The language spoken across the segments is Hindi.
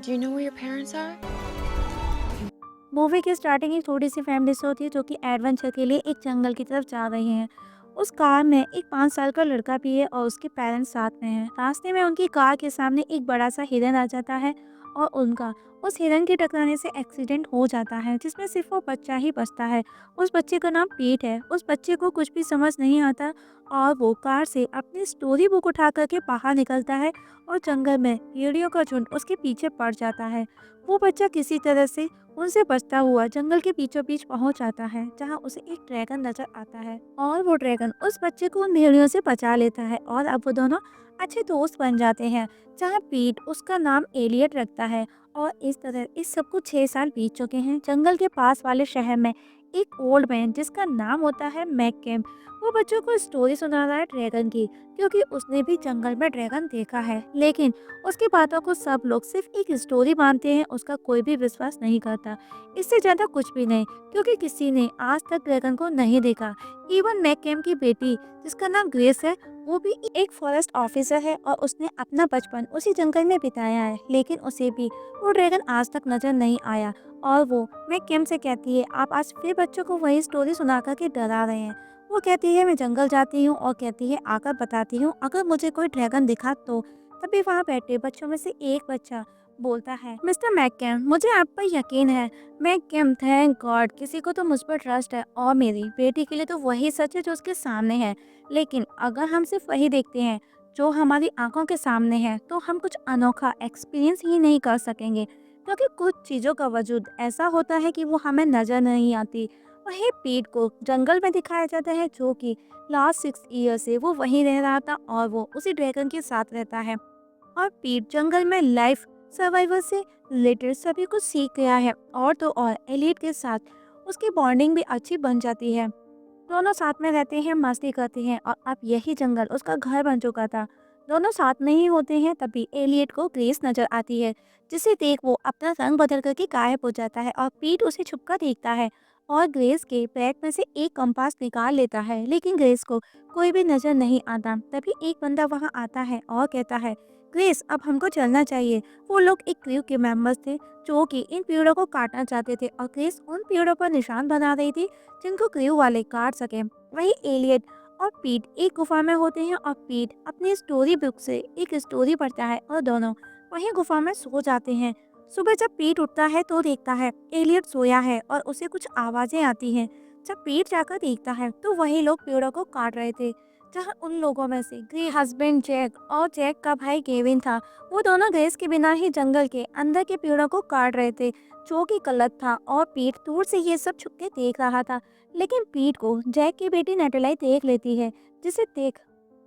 Do you know where your parents are? Movie की स्टार्टिंग एक छोटी सी फैमिली से होती है जो कि एडवेंचर के लिए एक जंगल की तरफ जा रहे हैं। उस कार में एक 5 साल का लड़का भी है और उसके पेरेंट्स साथ में हैं। रास्ते में उनकी कार के सामने एक बड़ा सा हिरन आ जाता है और उनका उस हिरन के टकराने से एक्सीडेंट हो जाता है जिसमें सिर्फ वो बच्चा ही बचता है। उस बच्चे का नाम पीट है। उस बच्चे को कुछ भी समझ नहीं आता और वो कार से अपनी स्टोरी बुक उठा करके बाहर निकलता है और जंगल में भेड़ियों का झुंड उसके पीछे पड़ जाता है। वो बच्चा किसी तरह से उनसे बचता हुआ जंगल के बीचों बीच पहुंच जाता है जहां उसे एक ड्रैगन नजर आता है और वो ड्रैगन उस बच्चे को उन भेड़ियों से बचा लेता है और अब वो दोनों अच्छे दोस्त बन जाते हैं। जहां पीट उसका नाम एलियट रखता है और इस तरह इस सब कुछ 6 साल बीत चुके हैं। जंगल के पास वाले शहर में एक ओल्ड मैन जिसका नाम होता है मैककेम, वो बच्चों को स्टोरी सुना रहा है ड्रैगन की, क्योंकि उसने भी जंगल में ड्रैगन देखा है। लेकिन उसकी बातों को सब लोग सिर्फ एक स्टोरी मानते हैं, उसका कोई भी विश्वास नहीं करता। इससे ज्यादा कुछ भी नहीं, क्योंकि किसी ने आज तक ड्रैगन को नहीं देखा। इवन मैककेम की बेटी जिसका नाम ग्रेस है, वो भी एक फॉरेस्ट ऑफिसर है और उसने अपना बचपन उसी जंगल में बिताया है, लेकिन उसे भी वो ड्रैगन आज तक नजर नहीं आया। और वो मैककेम से कहती है, आप आज फिर बच्चों को वही स्टोरी सुना कर के डरा रहे हैं। वो कहती है, मैं जंगल जाती हूँ और कहती है, आकर बताती हूँ अगर मुझे कोई ड्रैगन दिखा तो। तभी वहाँ बैठे बच्चों में से एक बच्चा बोलता है, मिस्टर मैककेम, मुझे आप पर यकीन है। मैककेम, थैंक गॉड, किसी को तो मुझ पर ट्रस्ट है और मेरी बेटी के लिए तो वही सच है जो उसके सामने है। लेकिन अगर हम सिर्फ वही देखते हैं जो हमारी आंखों के सामने है तो हम कुछ अनोखा एक्सपीरियंस ही नहीं कर सकेंगे, क्योंकि कुछ चीज़ों का वजूद ऐसा होता है कि वो हमें नजर नहीं आती। वही पीट को जंगल में दिखाया जाता है जो कि लास्ट 6 ईयर से वो वहीं रह रहा था और वो उसी ड्रैगन के साथ रहता है। और पीट जंगल में लाइफ सर्वाइवल से रिलेटेड सभी कुछ सीख गया है और तो और एलिट के साथ उसकी बॉन्डिंग भी अच्छी बन जाती है। दोनों साथ में रहते हैं, मस्ती करते हैं और अब यही जंगल उसका घर बन चुका था। दोनों साथ में ही होते हैं तभी एलियट को ग्रेस नजर आती है, जिसे देख वो अपना रंग बदल करके गायब हो जाता है और पीट उसे छुपकर देखता है और ग्रेस के बैग में से एक कंपास निकाल लेता है, लेकिन ग्रेस को कोई भी नजर नहीं आता। तभी एक बंदा वहां आता है और कहता है, ग्रेस, अब हमको चलना चाहिए। वो लोग एक क्रू के मेंबर्स थे जो कि इन पेड़ों को काटना चाहते थे और ग्रेस उन पेड़ों पर निशान बना रही थी जिनको क्रू वाले काट सके। वही एलियट और पीट एक गुफा में होते हैं और पीट अपनी स्टोरी बुक से एक स्टोरी पढ़ता है और दोनों वही गुफा में सो जाते हैं। सुबह जब पीट उठता है तो देखता है एलियट सोया है और उसे कुछ आवाजें आती हैं। जब पीट जाकर देखता है तो वही लोग पेड़ों को काट रहे थे, जहां उन लोगों में से ग्रे हस्बैंड जैक और जैक का भाई केविन था। वो दोनों गैस के बिना ही जंगल के अंदर के पेड़ों को काट रहे थे, जो कि गलत था और पीट दूर से ये सब छुप के देख रहा था। लेकिन पीट को जैक की बेटी नेटलाई देख लेती है, जिसे देख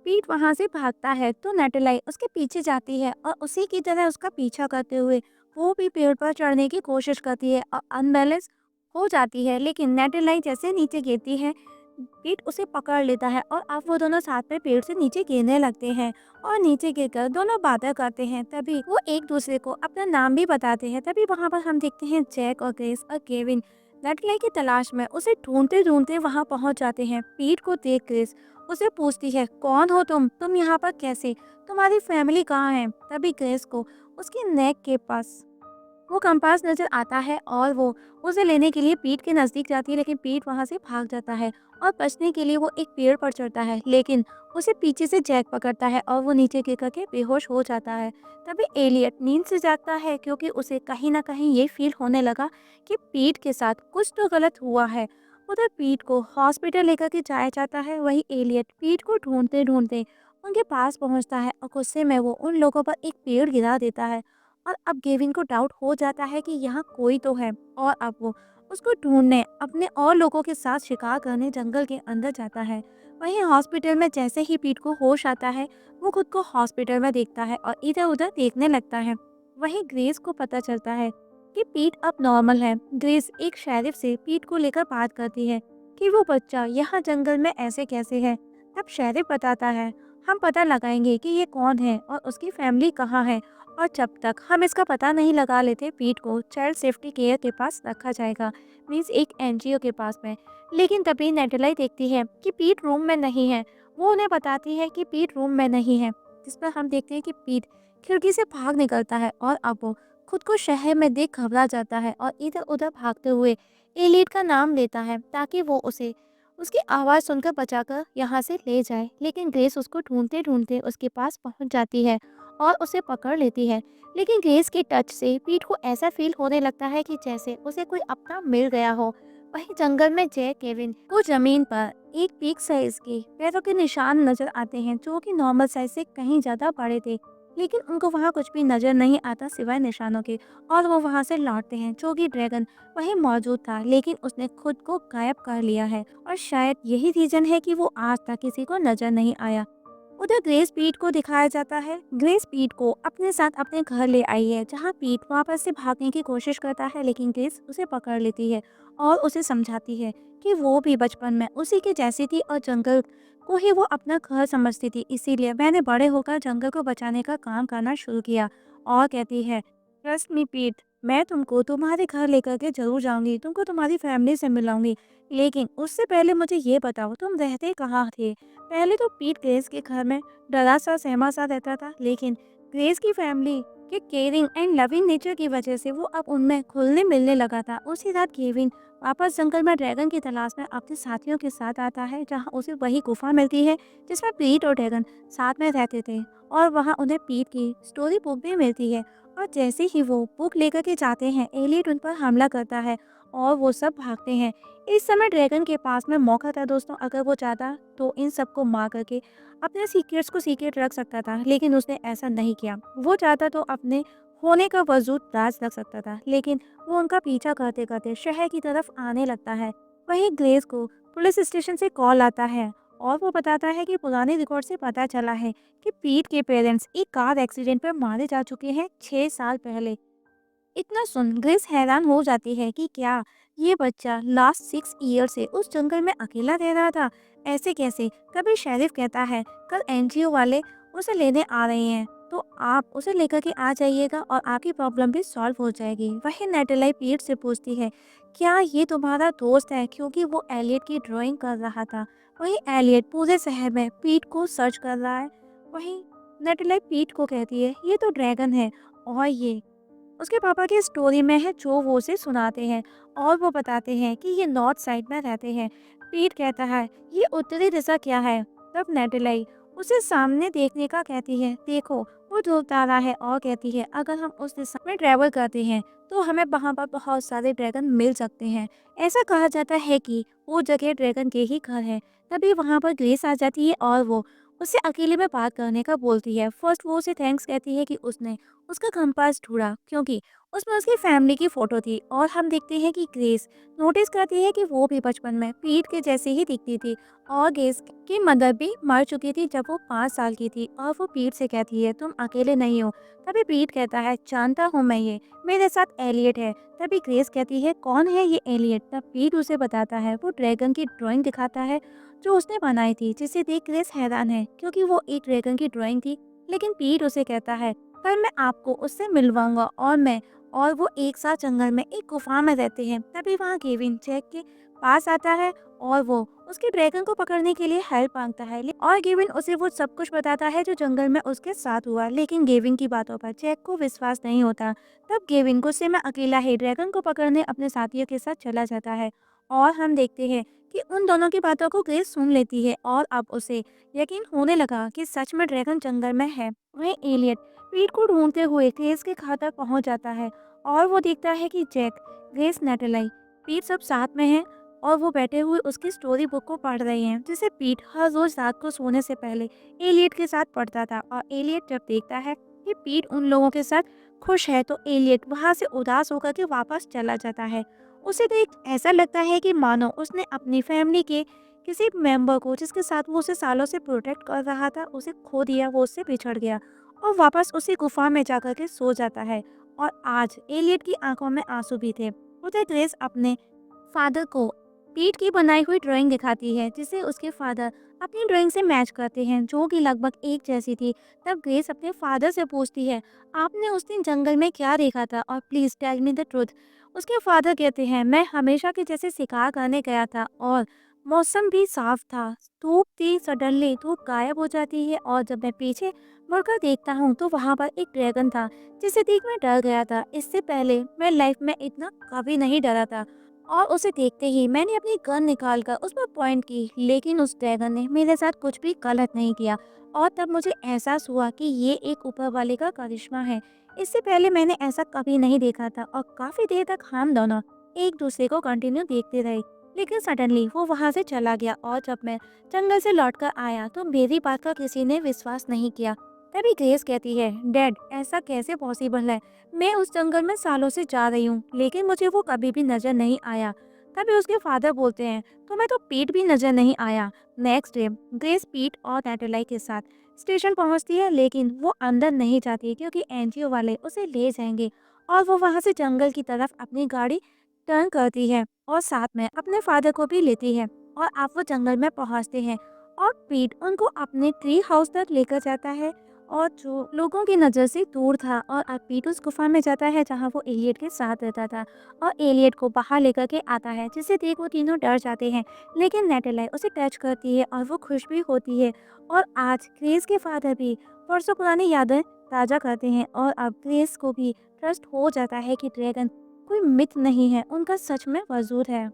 पीट वहां से भागता है तो नेटलाई उसके पीछे जाती है और उसी की तरह उसका पीछा करते हुए वो भी पेड़ पर चढ़ने की कोशिश करती है और अनबैलेंस हो जाती है। लेकिन नेटलाई जैसे नीचे गिरती है, पीट उसे पकड़ लेता है और अब वो दोनों साथ में पेड़ से नीचे गिरने लगते हैं और नीचे गिरकर दोनों बातें करते हैं। तभी वो एक दूसरे को अपना नाम भी बताते हैं। तभी वहां पर हम देखते हैं जैक और ग्रेस और केविन नटलाई की तलाश में उसे ढूंढते ढूंढते वहां पहुंच जाते हैं। पीट को देख ग्रेस उसे पूछती है, कौन हो तुम यहाँ पर कैसे, तुम्हारी फैमिली कहाँ है? तभी ग्रेस को उसके नेक के पास वो कंपास नजर आता है और वो उसे लेने के लिए पीट के नजदीक जाती है, लेकिन पीट वहां से भाग जाता है और बचने के लिए वो एक पेड़ पर चढ़ता है, लेकिन उसे पीछे से जैक पकड़ता है और वो नीचे गिर करके बेहोश हो जाता है। तभी एलियट नींद से जागता है, क्योंकि उसे कहीं ना कहीं ये फील होने लगा कि पीट के साथ कुछ तो गलत हुआ है। उधर पीट को हॉस्पिटल लेकर के जाया जाता है। वही एलियट पीट को ढूंढते ढूंढते उनके पास पहुंचता है और गुस्से में वो उन लोगों पर एक पेड़ गिरा देता है। और अब गेविन को डाउट हो जाता है कि यहाँ कोई तो है और अब वो उसको ढूंढने अपने और लोगों के साथ शिकार करने जंगल के अंदर जाता है। वहीं हॉस्पिटल में जैसे ही पीट को होश आता है, वो खुद को हॉस्पिटल में देखता है और इधर उधर देखने लगता है। वहीं ग्रेस को पता चलता है कि पीट अब नॉर्मल है। ग्रेस एक शेरिफ से पीट को लेकर बात करती है कि वो बच्चा यहाँ जंगल में ऐसे कैसे है। तब शेरिफ बताता है, हम पता लगाएंगे कि ये कौन है और उसकी फैमिली कहाँ है, और जब तक हम इसका पता नहीं लगा लेते पीट को चाइल्ड सेफ्टी केयर के पास रखा जाएगा, मीन्स एक एनजीओ के पास में। लेकिन तभी नेटलाई देखती है कि पीट रूम में नहीं है। वो उन्हें बताती है कि पीट रूम में नहीं है, जिस पर हम देखते हैं कि पीट खिड़की से भाग निकलता है और अब वो खुद को शहर में देख घबरा जाता है और इधर-उधर भागते हुए एलियट का नाम लेता है ताकि वो उसे उसकी आवाज़ सुनकर बचाकर यहाँ से ले जाए। लेकिन ग्रेस उसको ढूँढते-ढूँढते उसके पास पहुँच जाती है और उसे पकड़ लेती है। लेकिन ग्रेस के टच से पीट को ऐसा फ़ील होने लगता है कि जैसे उसे कोई अपना मिल गया हो। वहीं जंगल में जैक केविन को ज़मीन पर एक बिग साइज़ के पैरों के निशान नज़र आते हैं जो कि नॉर्मल साइज़ से कहीं ज़्यादा बड़े थे। लेकिन उनको वहाँ कुछ भी नज़र नहीं आता सिवाय निशानों के, और वो वहाँ से लौटते हैं। जो कि ड्रैगन वहीं मौजूद था लेकिन उसने खुद को गायब कर लिया है, और शायद यही रीज़न है कि वो आज तक किसी को नज़र नहीं आया। उधर ग्रेस पीट को दिखाया जाता है। ग्रेस पीट को अपने साथ अपने घर ले आई है, जहाँ पीट वापस से भागने की कोशिश करता है लेकिन ग्रेस उसे पकड़ लेती है और उसे समझाती है कि वो भी बचपन में उसी के जैसी थी और जंगल को ही वो अपना घर समझती थी, इसीलिए मैंने बड़े होकर जंगल को बचाने का काम करना शुरू किया। और कहती है, ट्रस्ट मी पीट, मैं तुमको तुम्हारे घर लेकर के जरूर जाऊंगी, तुमको तुम्हारी फैमिली से मिलाऊंगी, लेकिन उससे पहले मुझे ये बताओ तुम रहते कहाँ थे। पहले तो पीट ग्रेस के घर में डरा सा सहमा सा रहता था, लेकिन ग्रेस की फैमिली के केयरिंग एंड लविंग नेचर की वजह से वो अब उनमें घुलने मिलने लगा था। उसी रात केविन वापस जंगल में ड्रैगन की तलाश में अपने साथियों के साथ आता है, जहां उसे वही गुफा मिलती है जिसमें पीट और ड्रैगन साथ में रहते थे, और वहां उन्हें पीट की स्टोरी बुक भी मिलती है। और जैसे ही वो बुक लेकर के जाते हैं, एलियट उन पर हमला करता है और वो सब भागते हैं। इस समय ड्रैगन के पास में मौका था दोस्तों, अगर वो चाहता तो इन सबको मार करके अपने सीक्रेट्स को सीक्रेट रख सकता था, लेकिन उसने ऐसा नहीं किया। वो चाहता तो अपने होने का वजूद राज रख सकता था, लेकिन वो उनका पीछा करते करते शहर की तरफ आने लगता है। वहीं ग्रेस को पुलिस स्टेशन से कॉल आता है और वो बताता है कि पुराने रिकॉर्ड से पता चला है कि पीट के पेरेंट्स एक कार एक्सीडेंट में मारे जा चुके हैं 6 साल पहले। इतना सुन ग्रेस हैरान हो जाती है कि क्या ये बच्चा लास्ट 6 ईयर से उस जंगल में अकेला रह रहा था, ऐसे कैसे। तभी शेरिफ कहता है कल एनजीओ वाले उसे लेने आ रहे हैं, तो आप उसे लेकर के आ जाइएगा और आपकी प्रॉब्लम भी सॉल्व हो जाएगी। वही नेटेलाई पीट से पूछती है क्या ये तुम्हारा दोस्त है, क्योंकि वो एलियट की ड्राइंग कर रहा था। वही एलियट पूरे शहर में पीट को सर्च कर रहा है। वही नेटेलाई पीट को कहती है ये तो ड्रैगन है, और ये उसके पापा की स्टोरी में है जो वो उसे सुनाते हैं, और वो बताते हैं कि ये नॉर्थ साइड में रहते हैं। पीट कहता है ये उत्तरी दिशा क्या है। तब नेटेलाई उसे सामने देखने का कहती है, देखो वो ध्रुव तारा है, और कहती है अगर हम उस दिशा में ट्रेवल करते हैं तो हमें वहाँ पर बहुत सारे ड्रैगन मिल सकते हैं। ऐसा कहा जाता है कि वो जगह ड्रैगन के ही घर है। तभी वहाँ पर ग्रेस आ जाती है और वो उससे अकेले में बात करने का बोलती है। फर्स्ट वो उसे थैंक्स कहती है कि उसने उसका कंपास ढूंढा, क्योंकि उसमें उसकी फैमिली की फोटो थी। और हम देखते हैं कि ग्रेस नोटिस करती है कि वो भी बचपन में पीट के जैसे ही दिखती थी, और ग्रेस की मदर भी मर चुकी थी जब वो 5 साल की थी। और वो पीट से कहती है तुम अकेले नहीं हो। तभी पीट कहता है जानता हूँ मैं, ये मेरे साथ एलियट है। तभी ग्रेस कहती है कौन है ये एलियट। तब पीट उसे बताता है, वो ड्रैगन की ड्राइंग दिखाता है जो उसने बनाई थी, जिसे देख ग्रेस हैरान है क्योंकि वो एक ड्रैगन की ड्राइंग थी। लेकिन पीट उसे कहता है कल मैं आपको उससे मिलवाऊंगा, और वो एक साथ जंगल में एक गुफा में रहते हैं। तभी वहाँ केविन जैक के पास आता है और वो उसके ड्रैगन को पकड़ने के लिए हेल्प मांगता है। और गेविन उसे वो सब कुछ बताता है जो जंगल में उसके साथ हुआ, लेकिन गेविन की बातों पर जैक को विश्वास नहीं होता। तब गेविन गुस्से में अकेला ही ड्रैगन को पकड़ने अपने साथियों के साथ चला जाता है, और हम देखते हैं कि उन दोनों की बातों को ग्रेस सुन लेती है, और अब उसे यकीन होने लगा कि सच में ड्रैगन जंगल में है। वहीं एलियट पीट को ढूंढते हुए ग्रेस के घर तक पहुंच जाता है, और वो देखता है कि जैक, ग्रेस, नेटेलाई, पीट सब साथ में हैं, और वो बैठे हुए उसकी स्टोरी बुक को पढ़ रहे हैं, जिसे पीट हर रोज रात को सोने से पहले एलियट के साथ पढ़ता था। और एलियट जब देखता है कि पीट उन लोगों के साथ खुश है, तो एलियट वहां से उदास होकर के वापस चला जाता है। उसे तो एक ऐसा लगता है कि मानो उसने अपनी फैमिली के किसी मेंबर को, जिसके साथ वो उसे सालों से प्रोटेक्ट कर रहा था, उसे खो दिया, वो उससे बिछड़ गया, और वापस उसी गुफा में जाकर के सो जाता है। और आज एलियट की आंखों में आंसू भी थे। उधर ग्रेस अपने फादर को पीट की बनाई हुई ड्राइंग दिखाती है, जिसे उसके फादर अपनी ड्राइंग से मैच करते हैं, जो कि लगभग एक जैसी थी। तब ग्रेस अपने फादर से पूछती है आपने उस दिन जंगल में क्या देखा था, और please tell me the truth. उसके फादर कहते हैं मैं हमेशा के जैसे शिकार करने गया था, और मौसम भी साफ था। धूप थी, सडनली धूप गायब हो जाती है और जब मैं पीछे मुड़कर देखता हूँ तो वहाँ पर एक ड्रैगन था जिसे देख मैं डर गया था। इससे पहले मैं लाइफ में इतना कभी नहीं डरा था और उसे देखते ही मैंने अपनी गन निकाल कर उस पर पॉइंट की, लेकिन उस ड्रैगन ने मेरे साथ कुछ भी गलत नहीं किया। और तब मुझे एहसास हुआ कि ये एक ऊपर वाले का करिश्मा है। इससे पहले मैंने ऐसा कभी नहीं देखा था और काफी देर तक हम दोनों एक दूसरे को कंटिन्यू देखते रहे। लेकिन सडनली वो वहां से चला गया और जब मैं जंगल से लौटकर आया तो मेरी बात का किसी ने विश्वास नहीं किया। तभी ग्रेस कहती है, डैड ऐसा कैसे पॉसिबल है? मैं उस जंगल में सालों से जा रही हूँ लेकिन मुझे वो कभी भी नजर नहीं आया। तभी उसके फादर बोलते हैं, तुम्हें तो पीट भी नजर नहीं आया। नेक्स्ट डे ग्रेस पीट और नैटलाई के साथ स्टेशन पहुंचती है, लेकिन वो अंदर नहीं जाती क्योंकि एनजीओ वाले उसे ले जाएंगे और वो वहां से जंगल की तरफ अपनी गाड़ी टर्न करती है और साथ में अपने फादर को भी लेती है। और आप वो जंगल में पहुंचते हैं और पीट उनको अपने ट्री हाउस तक लेकर जाता है और जो लोगों की नज़र से दूर था। और अब पीट उस गुफा में जाता है जहां वो एलियट के साथ रहता था और एलियट को बाहर लेकर के आता है, जिसे देख वो तीनों डर जाते हैं। लेकिन नेटेलाई उसे टच करती है और वो खुश भी होती है। और आज ग्रेस के फादर भी परसों पुरानी यादें ताज़ा करते हैं और अब ग्रेस को भी ट्रस्ट हो जाता है कि ड्रैगन कोई मिथ नहीं है, उनका सच में वजूद है।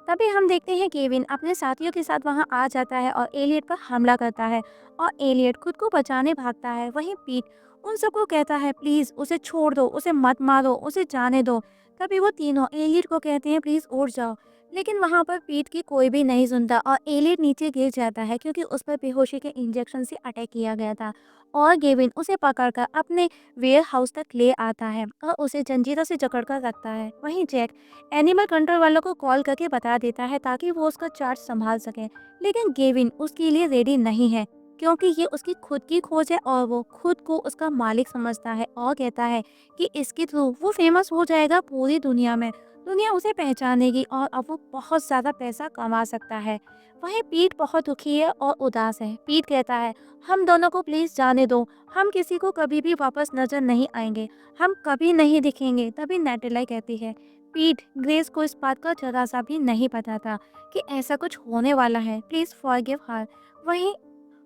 तभी हम देखते हैं केविन अपने साथियों के साथ वहां आ जाता है और एलियट पर हमला करता है और एलियट खुद को बचाने भागता है। वहीं पीट उन सबको कहता है, प्लीज उसे छोड़ दो, उसे मत मारो, उसे जाने दो। तभी वो तीनों एलियट को कहते हैं, प्लीज उठ जाओ। लेकिन वहां पर पीट की कोई भी नहीं सुनता और एलियट नीचे गिर जाता है क्योंकि उस पर बेहोशी के इंजेक्शन से अटैक किया गया था। और गेविन उसे पकड़कर अपने वेयर हाउस तक ले आता है और उसे जंजीरों से जकड़कर रखता है। वहीं जैक एनिमल कंट्रोल वालों को कॉल करके बता देता है ताकि वो उसका चार्ज संभाल सके। लेकिन गेविन उसके लिए रेडी नहीं है क्योंकि ये उसकी खुद की खोज है और वो खुद को उसका मालिक समझता है और कहता है कि इसके थ्रू वो फेमस हो जाएगा पूरी दुनिया में। दुनिया उसे पहचानेगी और अब वो बहुत ज़्यादा पैसा कमा सकता है। वहीं पीट बहुत दुखी है और उदास है। पीट कहता है, हम दोनों को प्लीज़ जाने दो, हम किसी को कभी भी वापस नजर नहीं आएंगे, हम कभी नहीं दिखेंगे। तभी नेटेलाई कहती है, पीट ग्रेस को इस बात का जरा सा भी नहीं पता था कि ऐसा कुछ होने वाला है, प्लीज फॉरगिव हर। वहीं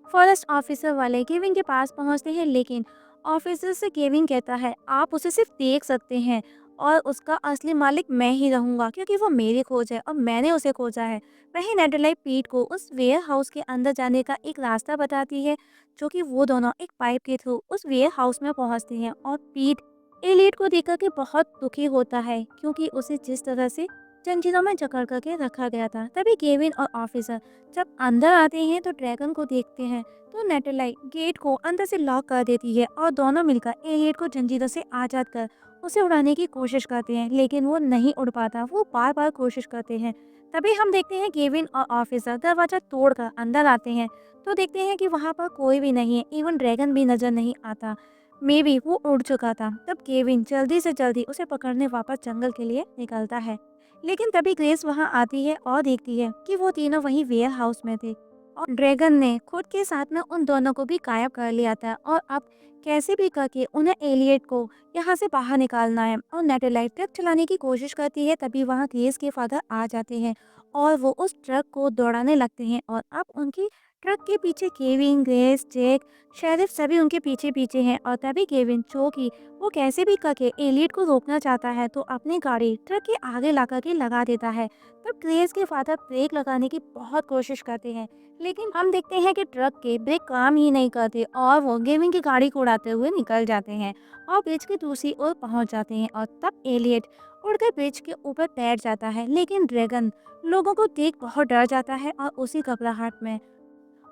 फॉरेस्ट ऑफिसर वाले केविन के पास पहुंचते हैं, लेकिन ऑफिसर से केविन कहता है, आप उसे सिर्फ देख सकते हैं और उसका असली मालिक मैं ही रहूंगा क्योंकि वो मेरी खोज है और मैंने उसे खोजा है। वहीं नेडरलाई पीट को उस वेयर हाउस के अंदर जाने का एक रास्ता बताती है, जो कि वो दोनों एक पाइप के थ्रू उस वेयर हाउस में पहुंचते हैं। और पीट एलियट को देखकर के बहुत दुखी होता है क्योंकि उसे जिस तरह से जंजीरों में जकड़ करके रखा गया था। तभी केविन और ऑफिसर जब अंदर आते हैं तो ड्रैगन को देखते हैं तो नेटलाई गेट को अंदर से लॉक कर देती है और दोनों मिलकर एलियट को जंजीरों से आजाद कर उसे उड़ाने की कोशिश करते हैं, लेकिन वो नहीं उड़ पाता। वो बार बार कोशिश करते हैं। तभी हम देखते हैं केविन और ऑफिसर दरवाजा तोड़कर अंदर आते हैं तो देखते हैं कि वहां पर कोई भी नहीं है, इवन ड्रैगन भी नजर नहीं आता। मे बी वो उड़ चुका था। तब केविन जल्दी से जल्दी उसे पकड़ने वापस जंगल के लिए निकलता है। लेकिन तभी ग्रेस वहां आती है और देखती है कि वो तीनों वहीं वेयर हाउस में थे और ड्रैगन ने खुद के साथ में उन दोनों को भी गायब कर लिया था और अब कैसे भी करके उन्हें एलियट को यहाँ से बाहर निकालना है। और नेटेलाइट ट्रक चलाने की कोशिश करती है, तभी वहाँ ग्रेस के फादर आ जाते हैं और वो उस ट्रक को दौड़ाने लगते हैं और अब उनकी ट्रक के पीछे केविन, ग्रेस, जैक, शेरिफ सभी उनके पीछे पीछे हैं। और तभी केविन, जो कि वो कैसे भी करके एलियट को रोकना चाहता है, तो अपनी गाड़ी ट्रक के आगे ला करके लगा देता है। तब ग्रेस के फादर ब्रेक लगाने की बहुत कोशिश करते हैं, लेकिन हम देखते हैं कि ट्रक के ब्रेक काम ही नहीं करते और वो गेमिंग की गाड़ी को उड़ाते हुए निकल जाते हैं और ब्रिज की दूसरी ओर पहुंच जाते हैं। और तब एलियट उड़कर ब्रिज के ऊपर बैठ जाता है, लेकिन ड्रैगन लोगों को देख बहुत डर जाता है और उसी घबराहट में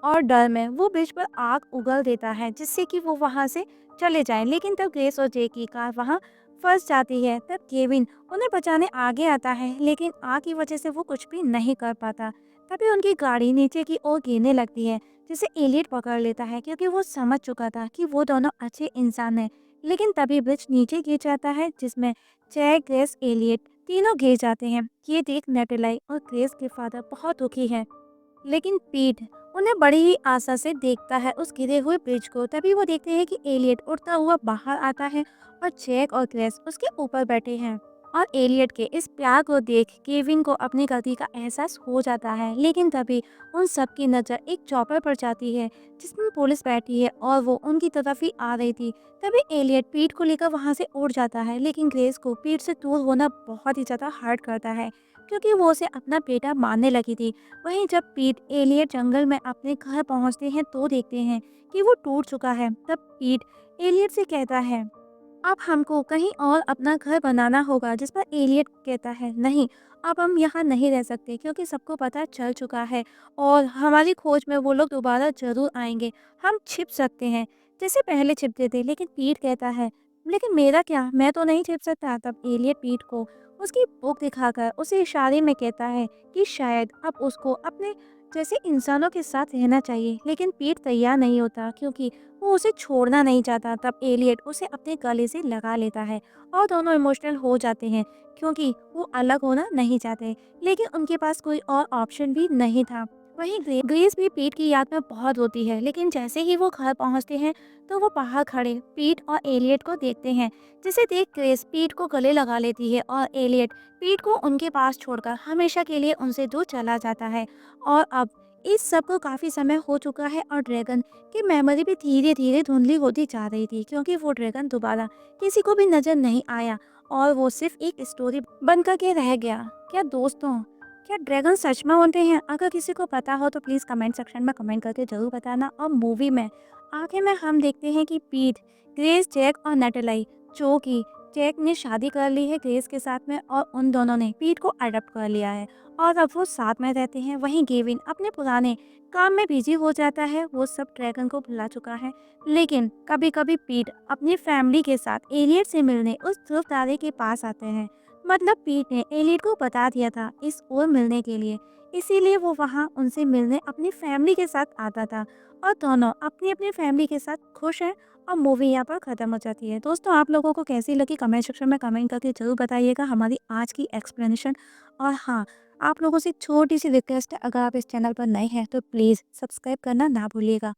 और डर में वो ब्रिज पर आग उगल देता है जिससे कि वो वहां से चले जाएं। लेकिन तब ग्रेस और जे की कार वहां फंस जाती है। तब केविन उन्हें बचाने आगे आता है, लेकिन आग की वजह से वो कुछ भी नहीं कर पाता। तभी उनकी गाड़ी नीचे की ओर गिरने लगती है, जिसे एलियट पकड़ लेता है क्योंकि वो समझ चुका था कि वो दोनों अच्छे इंसान हैं। लेकिन तभी ब्रिज नीचे गिर जाता है जिसमें जैक, ग्रेस, एलियट तीनों गिर जाते हैं। ये देख नेटेलाई और ग्रेस के फादर बहुत दुखी है, लेकिन पीट उन्हें बड़ी ही आशा से देखता है उस गिरे हुए ब्रिज को। तभी वो देखते हैं कि एलियट उड़ता हुआ बाहर आता है और जैक और ग्रेस उसके ऊपर बैठे हैं। और एलियट के इस प्यार को देख केविन को अपनी गलती का एहसास हो जाता है, लेकिन तभी उन सबकी नज़र एक चॉपर पर जाती है जिसमें पुलिस बैठी है और वो उनकी तरफ ही आ रही थी। तभी एलियट पीट को लेकर वहां से उड़ जाता है, लेकिन ग्रेस को पीट से दूर होना बहुत ही ज़्यादा हर्ट करता है क्योंकि वो उसे अपना बेटा मानने लगी थी। वहीं जब पीट एलियट जंगल में अपने घर पहुंचते हैं तो देखते हैं कि वो टूट चुका है। तब पीट एलियट से कहता है, अब हमको कहीं और अपना घर बनाना होगा। जिस पर एलियट कहता है, नहीं, अब हम यहाँ नहीं रह सकते क्योंकि सबको पता चल चुका है और हमारी खोज में वो लोग दोबारा जरूर आएंगे। हम छिप सकते हैं जैसे पहले छिपते थे। लेकिन पीट कहता है, लेकिन मेरा क्या, मैं तो नहीं छिप सकता। तब एलियट पीट को उसकी बुक दिखाकर उसे इशारे में कहता है कि शायद अब उसको अपने जैसे इंसानों के साथ रहना चाहिए। लेकिन पीट तैयार नहीं होता क्योंकि वो उसे छोड़ना नहीं चाहता। तब एलियट उसे अपने गले से लगा लेता है और दोनों इमोशनल हो जाते हैं क्योंकि वो अलग होना नहीं चाहते, लेकिन उनके पास कोई और ऑप्शन भी नहीं था। वहीं ग्रेस भी पीट की याद में बहुत रोती है, लेकिन जैसे ही वो घर पहुंचते हैं तो वो बाहर खड़े पीट और एलियट को देखते हैं, जिसे देख ग्रेस पीट को गले लगा लेती है और एलियट पीट को उनके पास छोड़कर हमेशा के लिए उनसे दूर चला जाता है। और अब इस सब को काफी समय हो चुका है और ड्रैगन की मेमोरी भी धीरे धीरे धुंधली होती जा रही थी क्योंकि वो ड्रैगन दोबारा किसी को भी नजर नहीं आया और वो सिर्फ एक स्टोरी बनकर के रह गया। क्या दोस्तों, क्या ड्रैगन सच में होते हैं? अगर किसी को पता हो तो प्लीज कमेंट सेक्शन में कमेंट करके जरूर बताना। और मूवी में आखिर में हम देखते हैं कि पीट, ग्रेस, जैक और नटलाई, जो कि जैक ने शादी कर ली है ग्रेस के साथ में और उन दोनों ने पीट को अडॉप्ट कर लिया है और अब वो साथ में रहते हैं। वहीं गेविन अपने पुराने काम में बिजी हो जाता है, वो सब ड्रैगन को भुला चुका है। लेकिन कभी कभी पीट अपनी फैमिली के साथ एलियट से मिलने उस ध्रुव तारे के पास आते हैं। मतलब पीट ने एलियट को बता दिया था इस ओर मिलने के लिए, इसीलिए वो वहाँ उनसे मिलने अपनी फैमिली के साथ आता था और दोनों अपनी अपनी फैमिली के साथ खुश हैं। और मूवी यहाँ पर खत्म हो जाती है। दोस्तों, आप लोगों को कैसी लगी कमेंट सेक्शन में कमेंट करके जरूर बताइएगा हमारी आज की एक्सप्लेनेशन। और हाँ, आप लोगों से एक छोटी सी रिक्वेस्ट है, अगर आप इस चैनल पर नए हैं तो प्लीज़ सब्सक्राइब करना ना भूलिएगा।